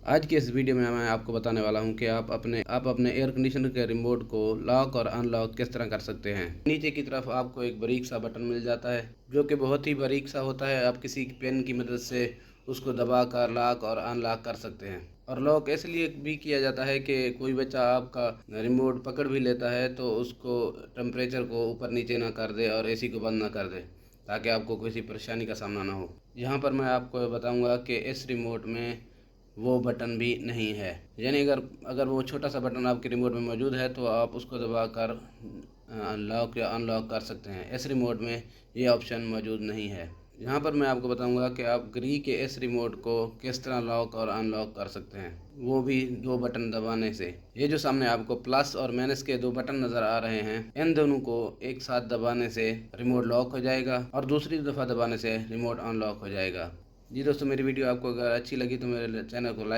आज की इस वीडियो में मैं आपको बताने वाला हूं कि आप अपने एयर कंडीशनर के रिमोट को लॉक और अनलॉक किस तरह कर सकते हैं। नीचे की तरफ आपको एक बारीक सा बटन मिल जाता है जो कि बहुत ही बारीक सा होता है। आप किसी पेन की मदद से उसको दबाकर लॉक और अनलॉक कर सकते हैं। और लॉक इसलिए भी किया जाता है कि कोई बच्चा आपका रिमोट पकड़ भी लेता है तो उसको टेम्परेचर को ऊपर नीचे ना कर दे और एसी को बंद ना कर दे, ताकि आपको किसी परेशानी का सामना ना हो। यहाँ पर मैं आपको बताऊंगा कि इस रिमोट में वो बटन भी नहीं है। यानी अगर अगर वो छोटा सा बटन आपके रिमोट में मौजूद है तो आप उसको दबाकर लॉक या अनलॉक कर सकते हैं। इस रिमोट में ये ऑप्शन मौजूद नहीं है। यहाँ पर मैं आपको बताऊंगा कि आप ग्री के इस रिमोट को किस तरह लॉक और अनलॉक कर सकते हैं, वो भी दो बटन दबाने से। ये जो सामने आपको प्लस और माइनस के दो बटन नज़र आ रहे हैं, इन दोनों को एक साथ दबाने से रिमोट लॉक हो जाएगा और दूसरी दफ़ा दबाने से रिमोट अनलॉक हो जाएगा। जी दोस्तों, मेरी वीडियो आपको अगर अच्छी लगी तो मेरे चैनल को लाइक